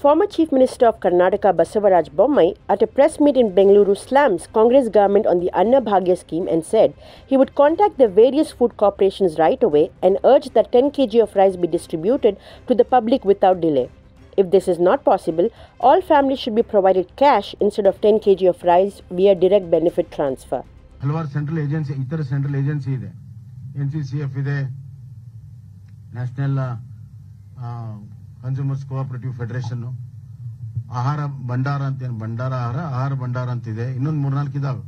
Former Chief Minister of Karnataka Basavaraj Bommai at a press meet in Bengaluru slams Congress government on the Bhagya scheme and said he would contact the various food corporations right away and urge that 10 kg of rice be distributed to the public without delay. If this is not possible, all families should be provided cash instead of 10 kg of rice via direct benefit transfer. Central agency, ither central agency ide. NCCF ide, National Consumers Cooperative Federation, Ahara Bandara ante Ahara Bandara antide, ಇನ್ನೊಂದು 3-4 ಇದಾವೆ.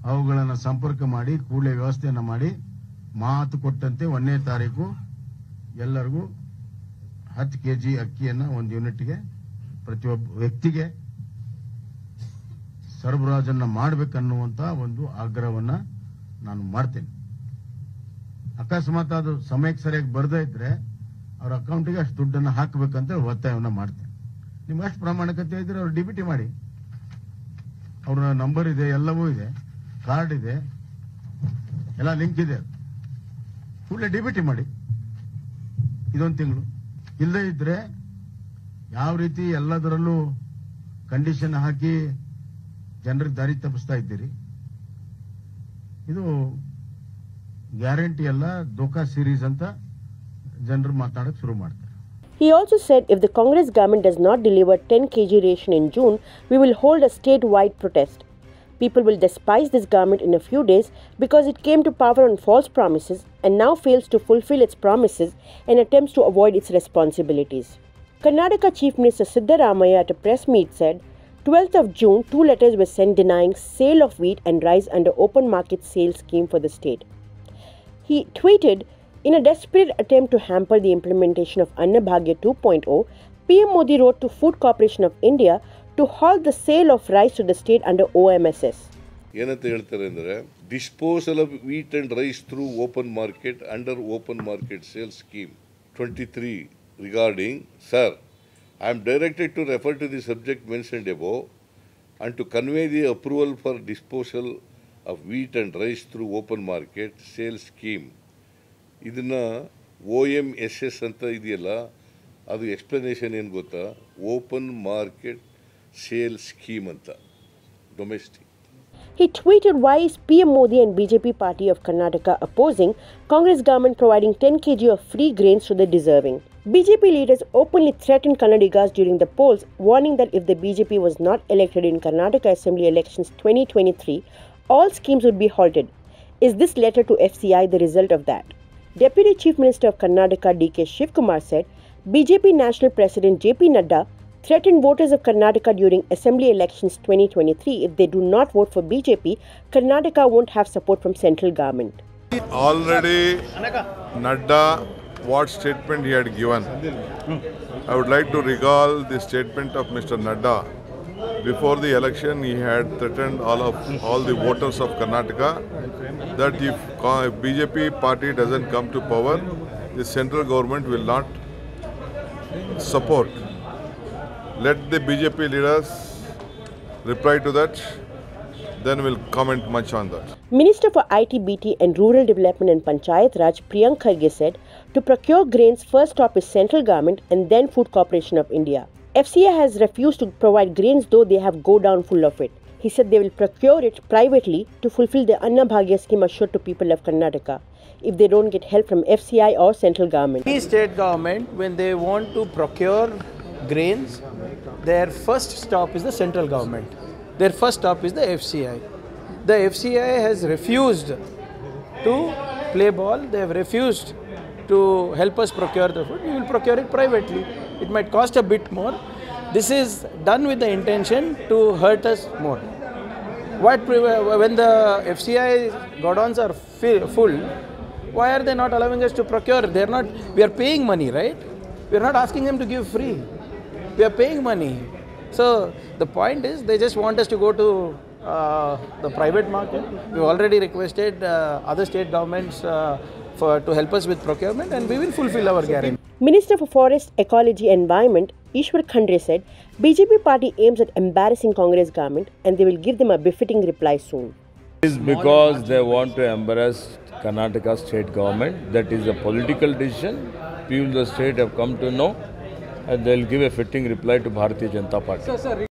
ಅವುಗಳನ್ನು ಸಂಪರ್ಕ ಮಾಡಿ ಕೂಡಲೇ ವ್ಯವಸ್ಥೆಯನ್ನು ಮಾಡಿ ಮಾತು ಕೊಟ್ಟಂತೆ 1ನೇ ತಾರೀಕು ಎಲ್ಲರಿಗೂ 10 ಕೆಜಿ ಅಕ್ಕಿಯನ್ನು ಒಂದು ಯೂನಿಟ್ಗೆ ಪ್ರತಿಯೊಬ್ಬ ವ್ಯಕ್ತಿಗೆ ಸರಬರಾಜನ್ನು ಮಾಡಬೇಕನ್ನುವಂತ ಒಂದು ಆಗ್ರಹವನ್ನ ನಾನು ಮಾಡ್ತೇನೆ. ಅಕಸ್ಮಾತ್ ಅದು ಸಮಯಕ್ಕೆ ಸರಿಯಾಗಿ ಬರದೇ ಇದ್ರೆ ಅವರ ಅಕೌಂಟ್ಗೆ ಅಷ್ಟು ದುಡ್ಡನ್ನು ಹಾಕಬೇಕಂತ ಒತ್ತಾಯವನ್ನ ಮಾಡ್ತೇನೆ. ನಿಮ್ಗೆ ಅಷ್ಟು ಪ್ರಾಮಾಣಿಕತೆ ಇದ್ರೆ ಅವ್ರು ಡಿಬಿಟಿ ಮಾಡಿ, ಅವ್ರ ನಂಬರ್ ಇದೆ, ಎಲ್ಲವೂ ಇದೆ, ಕಾರ್ಡ್ ಇದೆ, ಎಲ್ಲ ಲಿಂಕ್ ಇದೆ, ಕೂಡಲೇ ಡಿಬಿಟಿ ಮಾಡಿ ಇದೊಂದು ತಿಂಗಳು. ಇಲ್ಲದೇ ಇದ್ರೆ ಯಾವ ರೀತಿ ಎಲ್ಲದರಲ್ಲೂ ಕಂಡೀಷನ್ ಹಾಕಿ ಜನರಿಗೆ ದಾರಿ ತಪ್ಪಿಸ್ತಾ ಇದ್ದೀರಿ, ಇದು ಗ್ಯಾರಂಟಿ ಅಲ್ಲ, ದೋಖಾ ಸೀರೀಸ್ ಅಂತ ಜನರು ಮಾತಾಡಕ್ಕೆ ಶುರು ಮಾಡ್ತಾರೆ. He also said if the Congress government does not deliver 10 kg ration in June, we will hold a state-wide protest. People will despise this government in a few days because it came to power on false promises and now fails to fulfill its promises and attempts to avoid its responsibilities. Karnataka Chief Minister Siddaramaiah at a press meet said, 12th of June, 2 letters were sent denying sale of wheat and rice under open market sale scheme for the state. He tweeted, in a desperate attempt to hamper the implementation of Bhagya 2.0, PM Modi wrote to Food Corporation of India to halt the sale of rice to the state under OMSS. ಏನಂತ ಹೇಳ್ತಾರೆ ಅಂದರೆ disposal of wheat and rice through open market under open market sale scheme 23 regarding sir I am directed to refer to the subject mentioned above and to convey the approval for disposal of wheat and rice through open market sale scheme. ಇದನ್ನ OMSS ಅಂತ ಇದೆಯಲ್ಲ, ಅದು explanation ಏನು ಗೊತ್ತಾ, open market sale scheme ಅಂತ, domestic. He tweeted why is PM Modi and BJP party of Karnataka opposing Congress government providing 10 kg of free grains to the deserving. BJP leaders openly threatened Kannadigas during the polls, warning that if the BJP was not elected in Karnataka Assembly elections 2023, all schemes would be halted. Is this letter to FCI the result of that? Deputy Chief Minister of Karnataka D.K. Shivkumar said, BJP National President J.P. Nadda threatened voters of Karnataka during Assembly elections 2023 if they do not vote for BJP, Karnataka won't have support from central government. Already Nadda, what statement he had given. I would like to recall the statement of Mr. Nadda. Before the election, he had threatened all the voters of Karnataka that if BJP party doesn't come to power, the central government will not support. Let the BJP leaders reply to that, then we'll comment much on that. Minister for IT, BT and Rural Development and Panchayat Raj Priyank Kharge said, to procure grains, first stop is central government and then Food Corporation of India. FCI has refused to provide grains though they have go down full of it. He said they will procure it privately to fulfill the Bhagya scheme assured to people of Karnataka if they don't get help from FCI or central government. The state government, when they want to procure grains, their first stop is the central government. Their first stop is the FCI. The FCI has refused to play ball. They have refused to help us procure the food. We will procure it privately. It might cost a bit more. This is done with the intention to hurt us more. When the FCI godowns are full, why are they not allowing us to procure? We are paying money, right? We are not asking them to give free. We are paying money. So the point is, they just want us to go to the private market. We have already requested other state governments to help us with procurement, and we will fulfill our guarantee. Minister for Forest, Ecology and Environment Ishwar Khandre said, BJP party aims at embarrassing Congress government and they will give them a befitting reply soon. It is because they want to embarrass Karnataka state government. That is a political decision. People of the state have come to know. and they'll give a fitting reply to Bharatiya Janata Party.